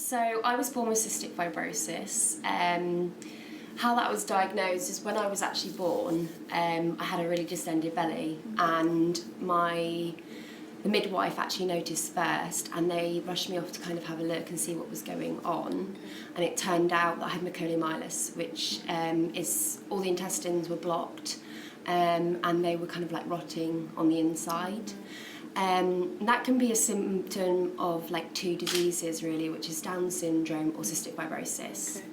So I was born with cystic fibrosis. How that was diagnosed is when I was actually born, I had a really distended belly, and the midwife actually noticed first, and they rushed me off to kind of have a look and see what was going on. And it turned out that I had mecoleomyelus, which is all the intestines were blocked, and they were kind of like rotting on the inside. That can be a symptom of like two diseases really, which is Down syndrome or cystic fibrosis. Okay.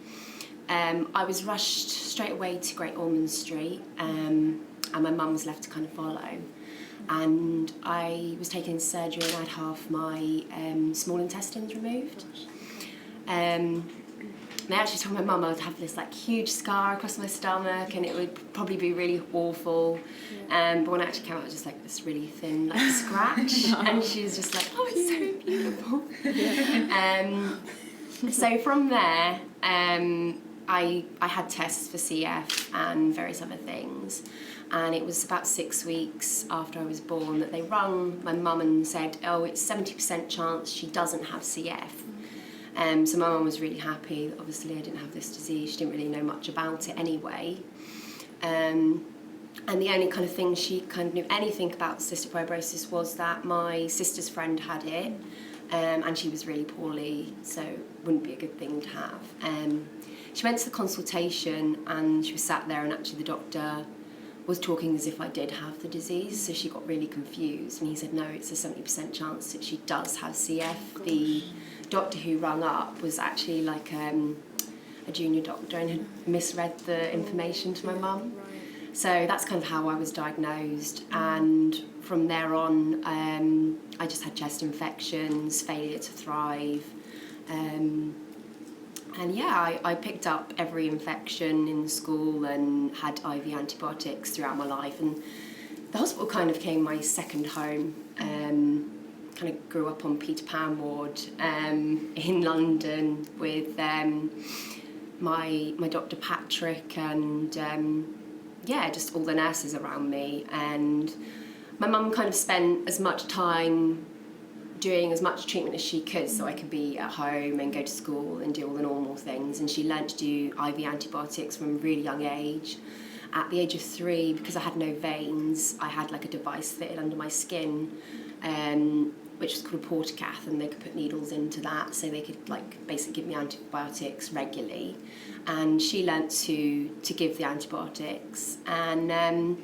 I was rushed straight away to Great Ormond Street, and my mum was left to kind of follow. And I was taken into surgery and I had half my small intestines removed. They actually told my mum I would have this like huge scar across my stomach and it would probably be really awful. But when I actually came out, it was just like this really thin like scratch. And she was just like, oh, it's so beautiful. So from there, I had tests for CF and various other things. And it was about 6 weeks after I was born that they rung my mum and said, oh, it's 70% chance she doesn't have CF. So my mum was really happy. Obviously, I didn't have this disease. She didn't really know much about it anyway. And the only kind of thing she kind of knew anything about cystic fibrosis was that my sister's friend had it, and she was really poorly, so it wouldn't be a good thing to have. She went to the consultation and she was sat there, and actually the doctor was talking as if I did have the disease, so she got really confused, and he said, no, it's a 70% chance that she does have CF. Oh, the doctor who rung up was actually like a junior doctor and had misread the information to my mum. So that's kind of how I was diagnosed, and from there on I just had chest infections, failure to thrive, and yeah, I picked up every infection in school and had IV antibiotics throughout my life, and the hospital kind of became my second home. Kind of grew up on Peter Pan ward in London with my Dr. Patrick and yeah, just all the nurses around me. And my mum kind of spent as much time doing as much treatment as she could so I could be at home and go to school and do all the normal things. And she learnt to do IV antibiotics from a really young age. At the age of 3, because I had no veins, I had like a device fitted under my skin, which was called a portacath, and they could put needles into that so they could like basically give me antibiotics regularly. And she learnt to give the antibiotics. And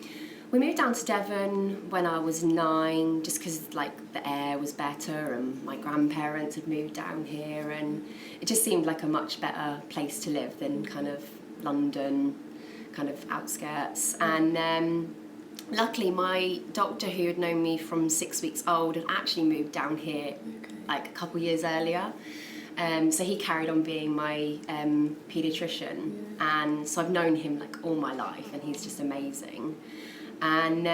we moved down to Devon when I was 9, just because like the air was better and my grandparents had moved down here, and it just seemed like a much better place to live than kind of London, kind of outskirts. And luckily my doctor, who had known me from 6 weeks old, had actually moved down here like a couple years earlier. So he carried on being my paediatrician, and so I've known him like all my life, and he's just amazing. And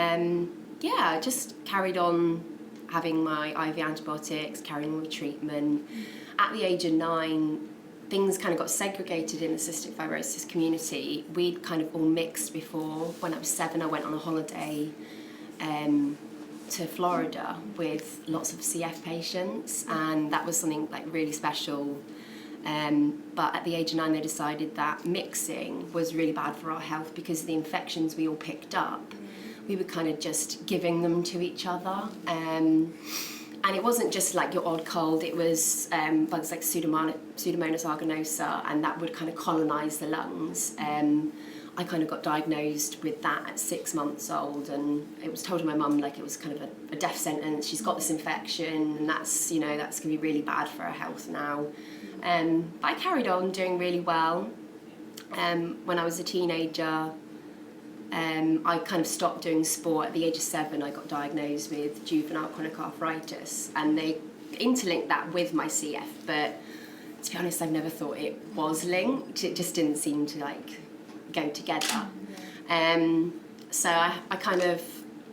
yeah, I just carried on having my IV antibiotics, carrying on with treatment. At the age of 9, things kind of got segregated in the cystic fibrosis community. We'd kind of all mixed before. When I was 7, I went on a holiday to Florida with lots of CF patients, and that was something like really special. But at the age of 9, they decided that mixing was really bad for our health because of the infections we all picked up. We were kind of just giving them to each other. And it wasn't just like your odd cold, it was bugs like Pseudomonas aeruginosa, and that would kind of colonise the lungs. I kind of got diagnosed with that at 6 months old, and it was told to my mum like it was kind of a death sentence. She's got this infection, and that's, you know, that's going to be really bad for her health now. But I carried on doing really well. When I was a teenager, I kind of stopped doing sport. At the age of 7, I got diagnosed with juvenile chronic arthritis, and they interlinked that with my CF, but to be honest, I've never thought it was linked. It just didn't seem to like go together. So I kind of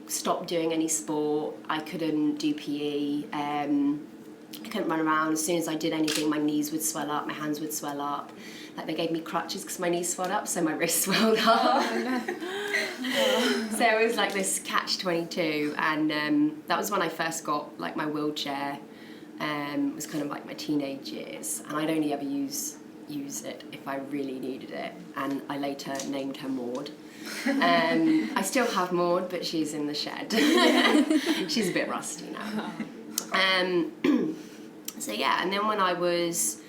stopped doing any sport. I couldn't do PE. I couldn't run around. As soon as I did anything, my knees would swell up, my hands would swell up. Like they gave me crutches because my knees swelled up, so my wrists swelled up. Oh, no. So it was like this catch-22, and that was when I first got like my wheelchair. was kind of like my teenage years, and I'd only ever use it if I really needed it, and I later named her Maud. I still have Maud, but she's in the shed. She's a bit rusty now. So yeah, and then when I was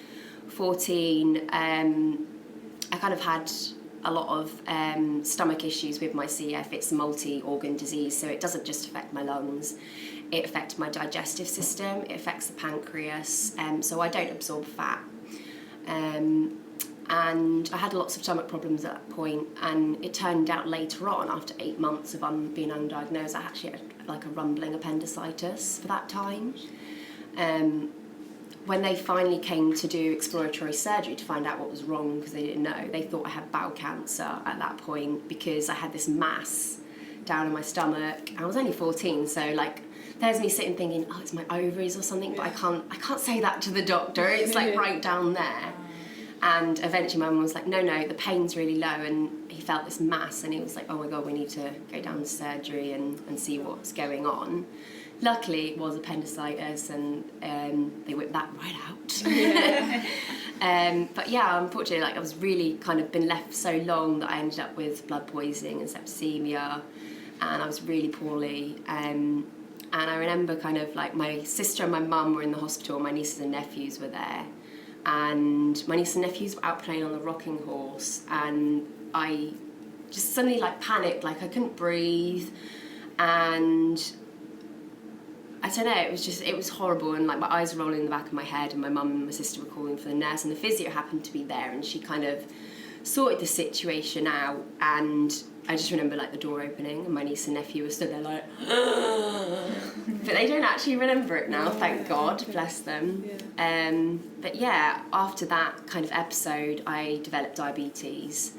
14, I kind of had a lot of stomach issues with my CF. It's a multi-organ disease, so it doesn't just affect my lungs. It affects my digestive system, it affects the pancreas, so I don't absorb fat. And I had lots of stomach problems at that point, and it turned out later on, after 8 months of being undiagnosed, I actually had like a rumbling appendicitis for that time. When they finally came to do exploratory surgery to find out what was wrong, because they didn't know, they thought I had bowel cancer at that point because I had this mass down in my stomach. I was only 14, so like there's me sitting thinking, oh, it's my ovaries or something, but I can't say that to the doctor. It's like right down there. And eventually my mum was like, no, the pain's really low, and he felt this mass, and he was like, oh my God, we need to go down to surgery and see what's going on. Luckily, it was appendicitis, and they whipped that right out. But yeah, unfortunately, like I was really kind of been left so long that I ended up with blood poisoning and septicemia, and I was really poorly. And I remember kind of like my sister and my mum were in the hospital, my nieces and nephews were there, and my nieces and nephews were out playing on the rocking horse, and I just suddenly like panicked, like I couldn't breathe, and I don't know, it was horrible, and like my eyes were rolling in the back of my head, and my mum and my sister were calling for the nurse, and the physio happened to be there, and she kind of sorted the situation out, and I just remember like the door opening, and my niece and nephew were stood there like, but they don't actually remember it now, thank God, bless them. But yeah, after that kind of episode, I developed diabetes,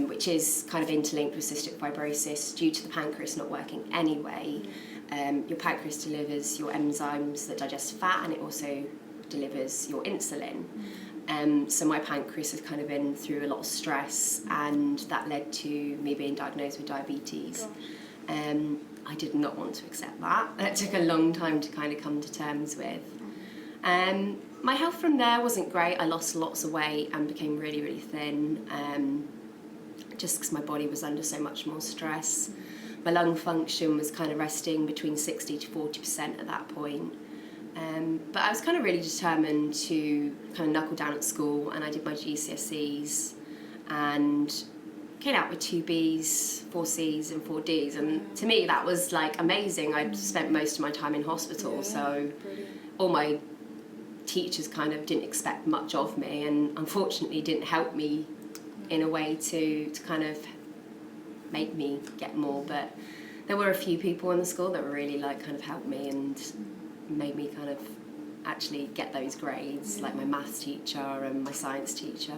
which is kind of interlinked with cystic fibrosis due to the pancreas not working anyway. Your pancreas delivers your enzymes that digest fat, and it also delivers your insulin. So my pancreas has kind of been through a lot of stress, and that led to me being diagnosed with diabetes. I did not want to accept that. That took a long time to kind of come to terms with. My health from there wasn't great. I lost lots of weight and became really, really thin, just because my body was under so much more stress. My lung function was kind of resting between 60 to 40% at that point. But I was kind of really determined to kind of knuckle down at school, and I did my GCSEs and came out with 2 Bs, 4 Cs and 4 Ds, and to me that was like amazing. I'd spent most of my time in hospital, so all my teachers kind of didn't expect much of me, and unfortunately didn't help me in a way to kind of make me get more, but there were a few people in the school that were really like kind of helped me and made me kind of actually get those grades, like my maths teacher and my science teacher,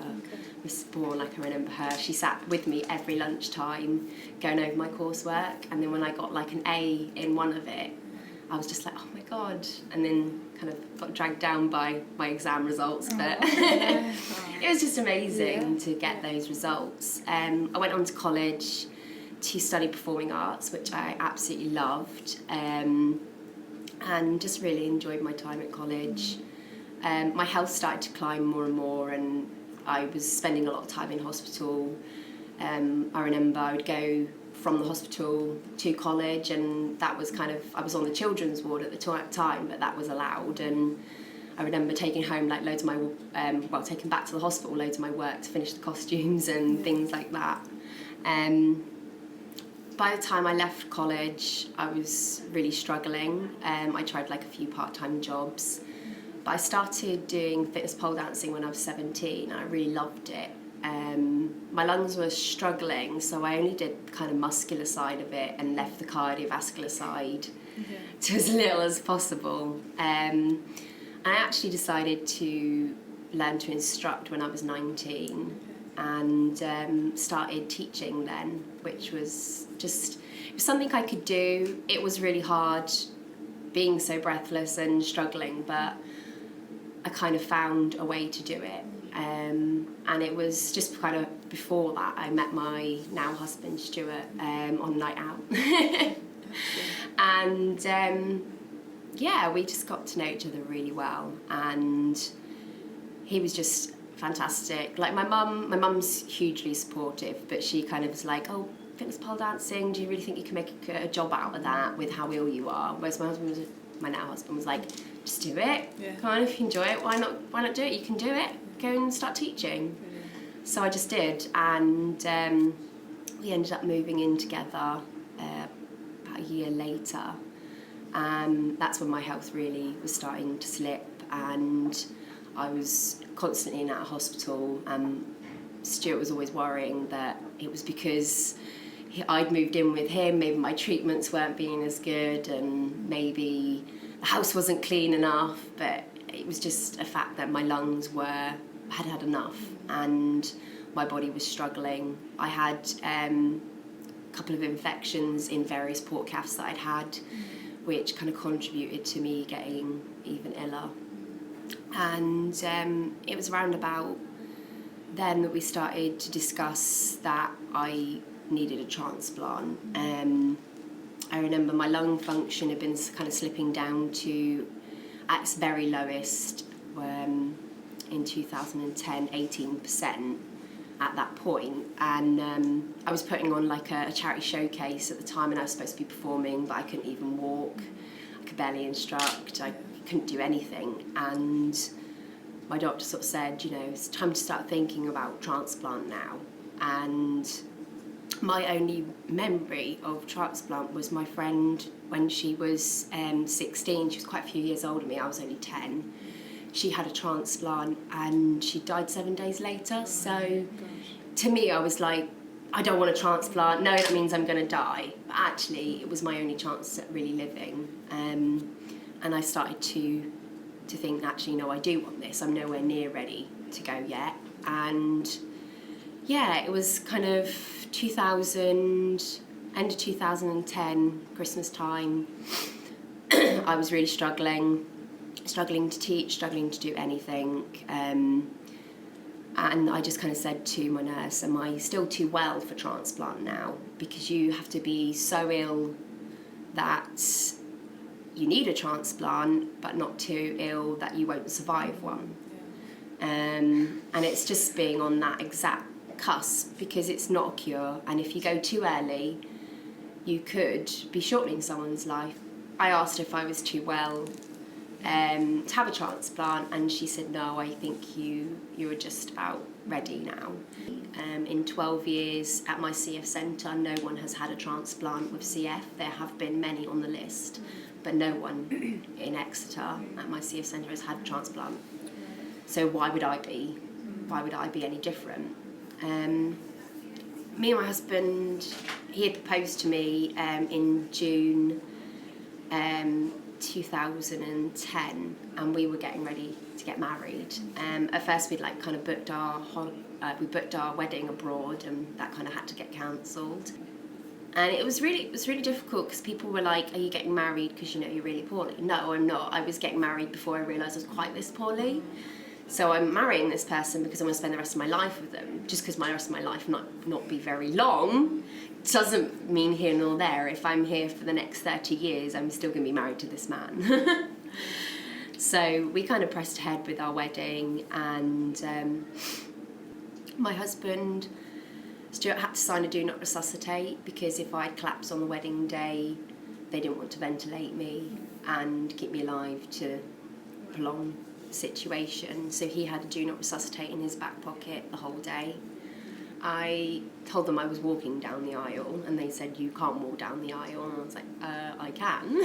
Miss Bourne, like I remember her, she sat with me every lunchtime going over my coursework, and then when I got like an A in one of it, I was just like, oh my God, and then kind of got dragged down by my exam results, but it was just amazing to get those results. I went on to college to study performing arts, which I absolutely loved, and just really enjoyed my time at college. My health started to climb more and more, and I was spending a lot of time in hospital. I remember I would go from the hospital to college, and that was kind of, I was on the children's ward at the time, but that was allowed, and I remember taking home like loads of my, taking back to the hospital loads of my work to finish the costumes and things like that. By the time I left college, I was really struggling. I tried like a few part-time jobs, but I started doing fitness pole dancing when I was 17, and I really loved it. My lungs were struggling, so I only did kind of muscular side of it and left the cardiovascular side to as little as possible. I actually decided to learn to instruct when I was 19, and started teaching then, which was just, it was something I could do. It was really hard being so breathless and struggling, but I kind of found a way to do it. And it was just kind of before that I met my now husband Stuart on a night out. And yeah, we just got to know each other really well, and he was just fantastic. Like my mum's hugely supportive, but she kind of was like, oh, fitness pole dancing, do you really think you can make a job out of that with how ill you are? Whereas my now husband was like, just do it. Yeah. Come on, if you enjoy it, why not do it? You can do it. Go and start teaching. Brilliant. So I just did, and we ended up moving in together about a year later. That's when my health really was starting to slip, and I was constantly in and out of hospital. Stuart was always worrying that it was because I'd moved in with him, maybe my treatments weren't being as good, and maybe the house wasn't clean enough, but it was just a fact that my lungs had had enough, and my body was struggling. I had a couple of infections in various port caths that I'd had, which kind of contributed to me getting even iller. And it was around about then that we started to discuss that I needed a transplant. I remember my lung function had been kind of slipping down to, at its very lowest, in 2010, 18% at that point. And I was putting on like a charity showcase at the time, and I was supposed to be performing, but I couldn't even walk. I could barely instruct. I couldn't do anything. And my doctor sort of said, you know, it's time to start thinking about transplant now. And my only memory of transplant was my friend when she was 16. She was quite a few years older than me. I was only 10. She had a transplant and she died 7 days later. So to me, I was like, I don't want a transplant. No, that means I'm going to die. But actually, it was my only chance at really living. And I started to think, actually, no, I do want this. I'm nowhere near ready to go yet. And yeah, it was kind of end of 2010, Christmas time. I was really struggling to teach, struggling to do anything. And I just kind of said to my nurse, am I still too well for transplant now? Because you have to be so ill that you need a transplant, but not too ill that you won't survive one. And it's just being on that exact cusp, because it's not a cure, and if you go too early, you could be shortening someone's life. I asked her if I was too well to have a transplant, and she said, no, I think you're just about ready now. In 12 years at my CF centre, no one has had a transplant with CF. There have been many on the list, but no one in Exeter at my CF centre has had a transplant. So why would I be any different? Me and my husband, he had proposed to me in June 2010, and we were getting ready to get married. At first, we'd like kind of booked our wedding abroad, and that kind of had to get cancelled. And it was really difficult, because people were like, are you getting married because you know you're really poorly? No, I'm not. I was getting married before I realised I was quite this poorly. So I'm marrying this person because I'm going to spend the rest of my life with them. Just because my rest of my life not be very long doesn't mean here nor there. If I'm here for the next 30 years, I'm still going to be married to this man. So we kind of pressed ahead with our wedding, and my husband, Stuart, had to sign a do not resuscitate, because if I'd collapsed on the wedding day, they didn't want to ventilate me and keep me alive to prolong situation. So he had a do not resuscitate in his back pocket the whole day. I told them I was walking down the aisle, and they said, you can't walk down the aisle. And I was like, I can.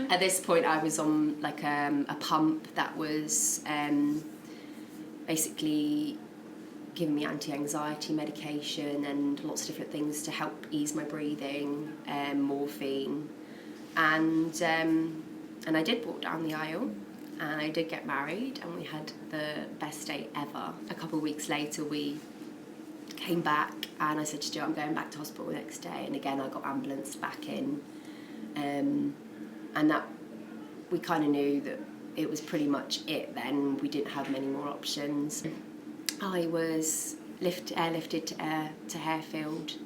At this point, I was on like a pump that was basically giving me anti-anxiety medication and lots of different things to help ease my breathing, morphine. And I did walk down the aisle. And I did get married, and we had the best day ever. A couple of weeks later, we came back, and I said to Stuart, I'm going back to hospital the next day. And again, I got ambulanced back in. And that we kind of knew that it was pretty much it then. We didn't have many more options. I was airlifted to Harefield,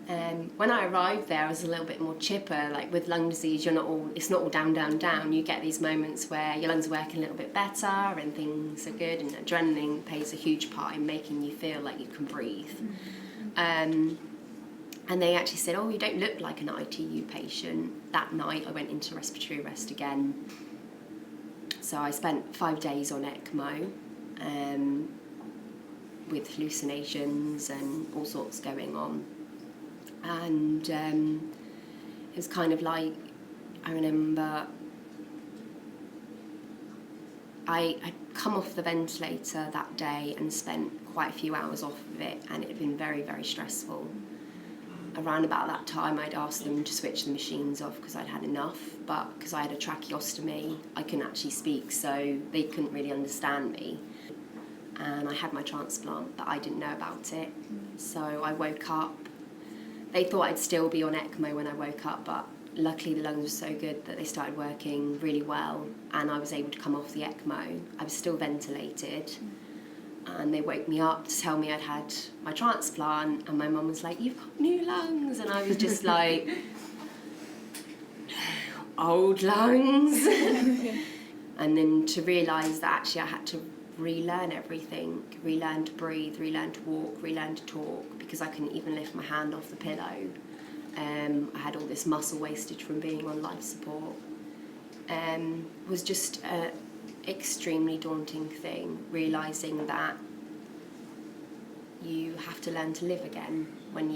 When I arrived there, I was a little bit more chipper. Like with lung disease, it's not all down, down, down. You get these moments where your lungs are working a little bit better and things are good, and adrenaline plays a huge part in making you feel like you can breathe. And they actually said, oh, you don't look like an ITU patient. That night I went into respiratory arrest again. So I spent 5 days on ECMO with hallucinations and all sorts going on. And it was kind of like, I remember I'd come off the ventilator that day and spent quite a few hours off of it, and it had been very, very stressful. Around about that time, I'd asked them to switch the machines off because I'd had enough, but because I had a tracheostomy, I couldn't actually speak, so they couldn't really understand me. And I had my transplant, but I didn't know about it. So I woke up. They thought I'd still be on ECMO when I woke up, but luckily the lungs were so good that they started working really well, and I was able to come off the ECMO. I was still ventilated, and they woke me up to tell me I'd had my transplant, and my mum was like, you've got new lungs, and I was just like, old lungs. And then to realise that actually I had to relearn everything, relearn to breathe, relearn to walk, relearn to talk, because I couldn't even lift my hand off the pillow. I had all this muscle wastage from being on life support. Was just an extremely daunting thing, realising that you have to learn to live again when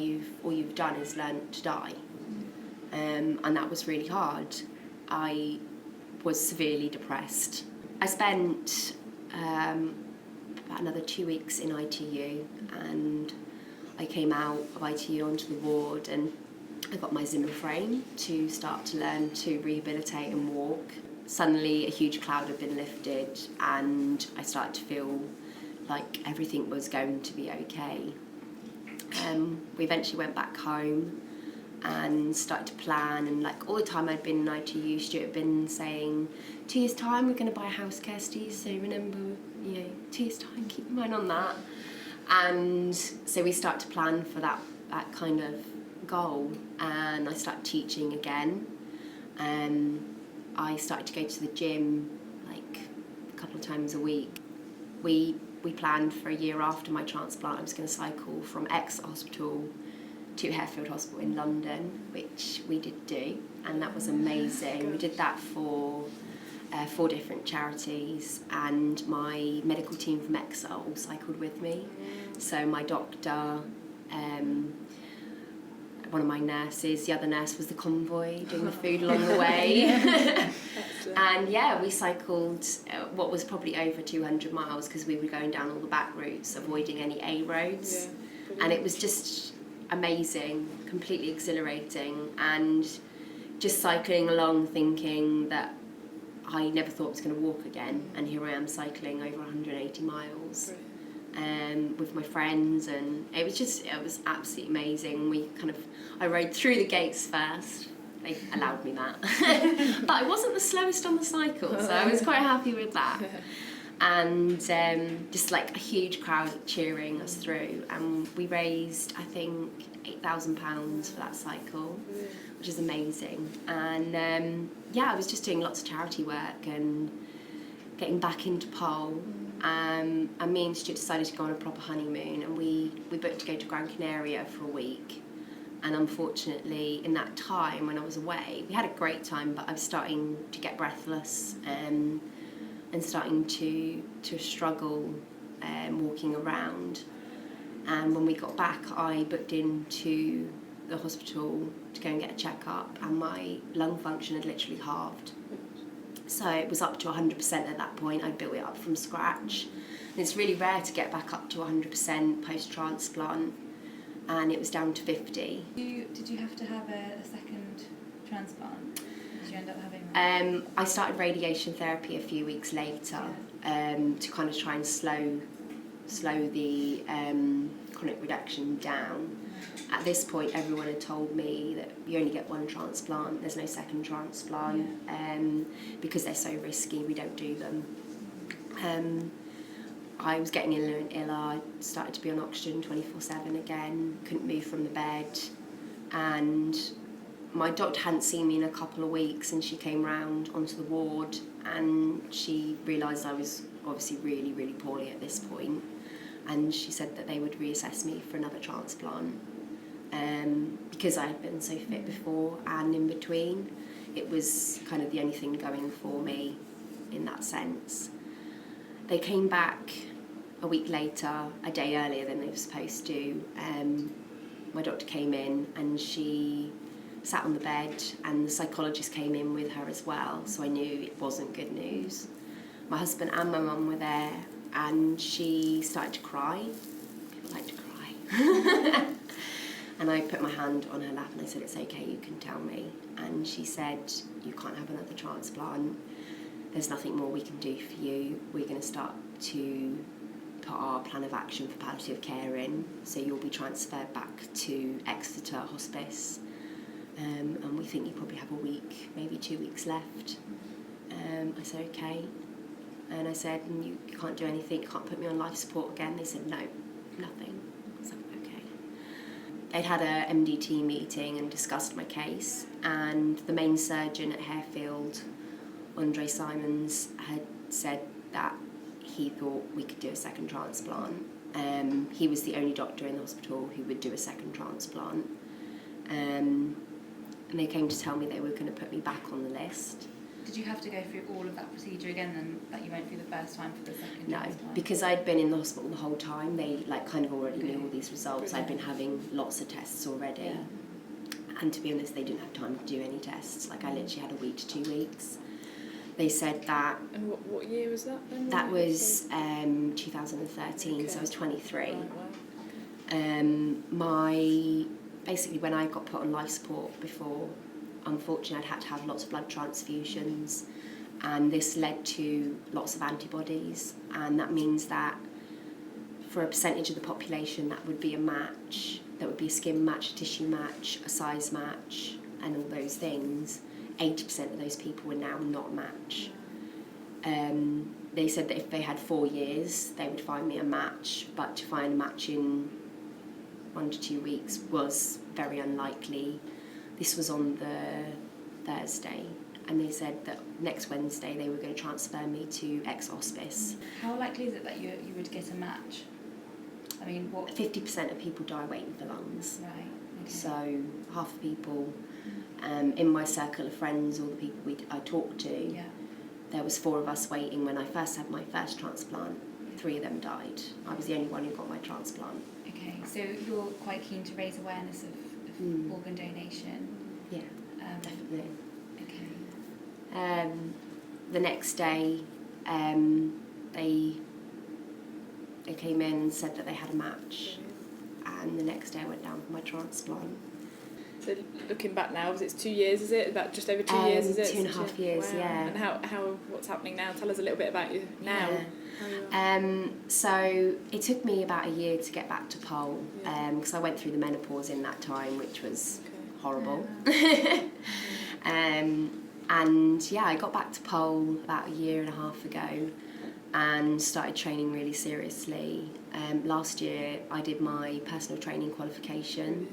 all you've done is learn to die. And that was really hard. I was severely depressed. I spent about another 2 weeks in ITU, and I came out of ITU onto the ward, and I got my Zimmer frame to start to learn to rehabilitate and walk. Suddenly a huge cloud had been lifted, and I started to feel like everything was going to be okay. We eventually went back home and started to plan, and like all the time I'd been in ITU, Stuart had been saying, 2 years time we're going to buy a house, Kirstie, so remember, 2 years time, keep your mind on that. And so we started to plan for that kind of goal, and I started teaching again. I started to go to the gym like a couple of times a week. We planned for a year after my transplant I was going to cycle from Exeter Hospital to Harefield Hospital in London, which we did do, and that was amazing. We did that for 4 different charities, and my medical team from Exeter all cycled with me. So my doctor, one of my nurses, the other nurse was the convoy doing the food along the way. And yeah, we cycled what was probably over 200 miles because we were going down all the back routes, avoiding any A roads. And it was just amazing, completely exhilarating, and just cycling along thinking that I never thought I was going to walk again, and here I am cycling over 180 miles with my friends, and it was absolutely amazing. I rode through the gates first. They allowed me that. But I wasn't the slowest on the cycle, so I was quite happy with that. And just like a huge crowd cheering us through, and we raised, I think, £8,000 for that cycle, which is amazing. And I was just doing lots of charity work and getting back into pole. And me and Stuart decided to go on a proper honeymoon, and we booked to go to Gran Canaria for a week. And unfortunately, in that time when I was away, we had a great time, but I was starting to get breathless and starting to struggle walking around. And when we got back, I booked into the hospital to go and get a checkup, and my lung function had literally halved. So it was up to 100% at that point. I'd built it up from scratch. And it's really rare to get back up to 100% post-transplant, and it was down to 50. Did you have to have a second transplant? Did you end up having that? I started radiation therapy a few weeks later to kind of try and slow the chronic reduction down. At this point, everyone had told me that you only get one transplant, there's no second transplant, because they're so risky, we don't do them. I was getting iller and iller. I started to be on oxygen 24/7 again, couldn't move from the bed. and my doctor hadn't seen me in a couple of weeks, and she came round onto the ward and she realised I was obviously really, really poorly at this point, and she said that they would reassess me for another transplant, because I had been so fit before and in between. It was kind of the only thing going for me in that sense. They came back a week later, a day earlier than they were supposed to. My doctor came in and she sat on the bed, and the psychologist came in with her as well, so I knew it wasn't good news. My husband and my mum were there, and she started to cry. People like to cry. And I put my hand on her lap and I said, "It's okay, you can tell me." And she said, "You can't have another transplant. There's nothing more we can do for you. We're going to start to put our plan of action for palliative care in, so you'll be transferred back to Exeter Hospice, and we think you probably have a week, maybe 2 weeks left." I said, "Okay." And I said, "And you can't do anything, you can't put me on life support again?" They said, "No, nothing." I said, "Okay." They'd had a MDT meeting and discussed my case, and the main surgeon at Harefield, Andre Simons, had said that he thought we could do a second transplant. He was the only doctor in the hospital who would do a second transplant. And they came to tell me they were going to put me back on the list. Did you have to go through all of that procedure again then, that you went through the first time for the second No, transplant? because I'd been in the hospital the whole time. They kind of already knew all these results. I'd been having lots of tests already. Yeah. And to be honest, they didn't have time to do any tests. I literally had a week to 2 weeks. They said that... And what year was that then? That was 2013, Okay. so I was 23. Right, wow. Basically, when I got put on life support before, unfortunately, I'd had to have lots of blood transfusions, and this led to lots of antibodies, and that means that for a percentage of the population, that would be a match. That would be a skin match, a tissue match, a size match, and all those things. 80% of those people were now not a match. They said that if they had 4 years, they would find me a match, but to find a match in 1 to 2 weeks was very unlikely. This was on the Thursday, and they said that next Wednesday they were going to transfer me to ex-hospice. How likely is it that you would get a match? I mean, what... 50% of people die waiting for lungs. Right, okay. So half the people in my circle of friends, all the people I talked to, Yeah. there was 4 of us waiting when I first had my first transplant. 3 of them died. I was the only one who got my transplant. Okay, so you're quite keen to raise awareness of organ donation. Yeah, definitely. Okay. The next day, they came in and said that they had a match, and the next day I went down for my transplant. So looking back now, it's 2 years, is it? About just over 2 years, is it? 2.5 years, wow. yeah. And how what's happening now? Tell us a little bit about you now. Yeah. How you are. So it took me about a year to get back to pole, Yeah. because I went through the menopause in that time, which was horrible. And yeah, I got back to pole about a year and a half ago and started training really seriously. Last year I did my personal training qualification,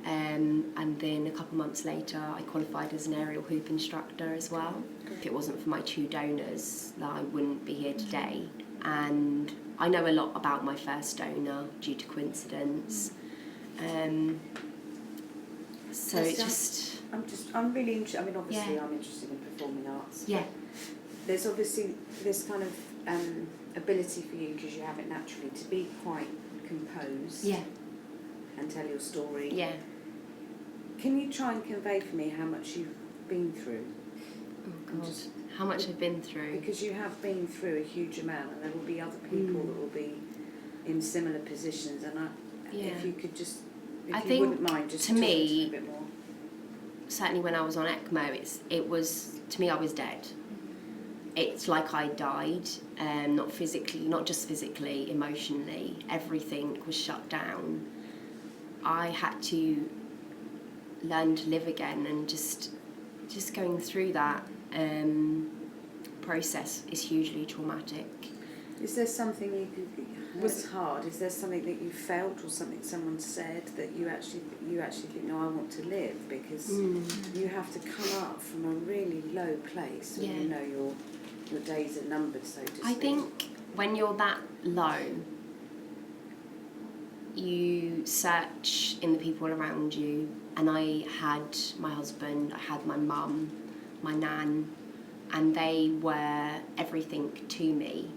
and then a couple months later I qualified as an aerial hoop instructor as well. If it wasn't for my 2 donors, I wouldn't be here today. And I know a lot about my first donor due to coincidence. So it just... I'm really interested. I mean, obviously, Yeah. I'm interested in performing arts. Yeah. There's obviously this kind of ability for you, because you have it naturally, to be quite composed. Yeah. And tell your story. Yeah. Can you try and convey for me how much you've been through? Oh God, how much I've been through. Because you have been through a huge amount, and there will be other people that will be in similar positions. And if you could just, if you wouldn't mind, just to talk me, a bit more. Certainly when I was on ECMO, it was, to me, I was dead. It's like I died, not physically, not just physically, emotionally. Everything was shut down. I had to learn to live again, and just going through that process is hugely traumatic. Is there something you could it's hard. Is there something that you felt or something someone said that you actually think, no, I want to live? Because you have to come up from a really low place when you know your days are numbered, so to speak. I think when you're that low, you search in the people around you, and I had my husband, I had my mum, my nan, and they were everything to me.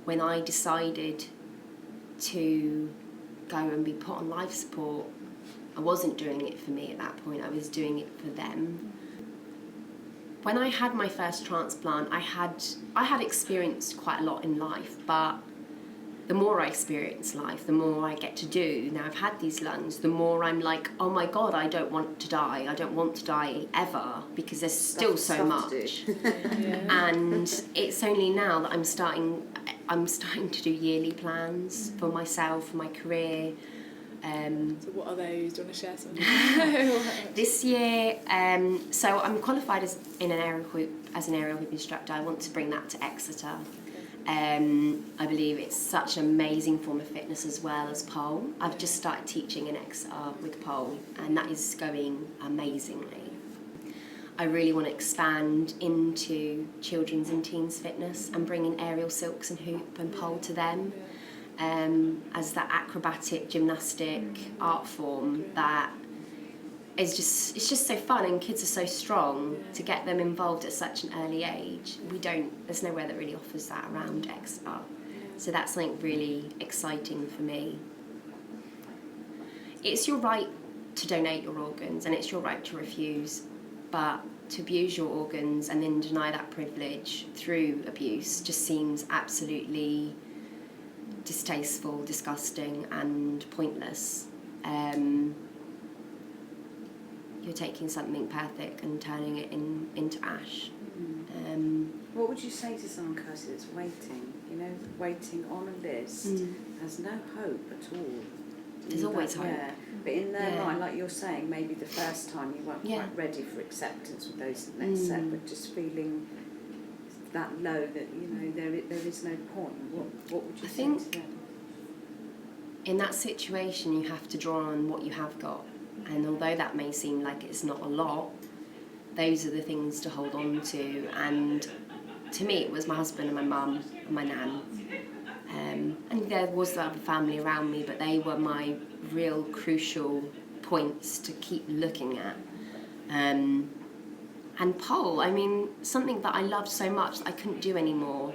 When I decided to go and be put on life support, I wasn't doing it for me at that point, I was doing it for them. When I had my first transplant, I had experienced quite a lot in life, but the more I experience life, the more I get to do. Now I've had these lungs, the more I'm like, oh my God, I don't want to die. I don't want to die ever, because there's still so much. And it's only now that I'm starting to do yearly plans for myself, for my career. So what are those? Do you want to share some? This year, so I'm qualified as an aerial whip instructor. I want to bring that to Exeter. I believe it's such an amazing form of fitness as well as pole. I've just started teaching in Exeter with pole, and that is going amazingly. I really want to expand into children's and teens fitness and bring in aerial silks and hoop and pole to them as that acrobatic gymnastic art form that is just so fun, and kids are so strong. To get them involved at such an early age, there's nowhere that really offers that around Exeter. So that's something really exciting for me. It's your right to donate your organs, and it's your right to refuse, but to abuse your organs and then deny that privilege through abuse just seems absolutely distasteful, disgusting, and pointless. You're taking something perfect and turning it into ash. What would you say to someone, Kirstie, that's waiting on a list, has no hope at all? There's always hope. Yeah. But in their mind, like you're saying, maybe the first time you weren't quite ready for acceptance with those next set, but just feeling that low that, there is no point. What would you say to them? In that situation, you have to draw on what you have got. And although that may seem like it's not a lot, those are the things to hold on to. And to me, it was my husband and my mum and my nan. And there was the other family around me, but they were my real crucial points to keep looking at. And pole, something that I loved so much that I couldn't do anymore.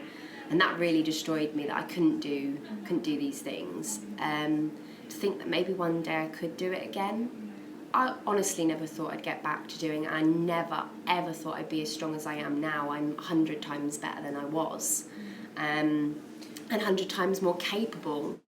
And that really destroyed me, that I couldn't do these things. To think that maybe one day I could do it again. I honestly never thought I'd get back to doing it. I never, ever thought I'd be as strong as I am now. I'm 100 times better than I was. And 100 times more capable.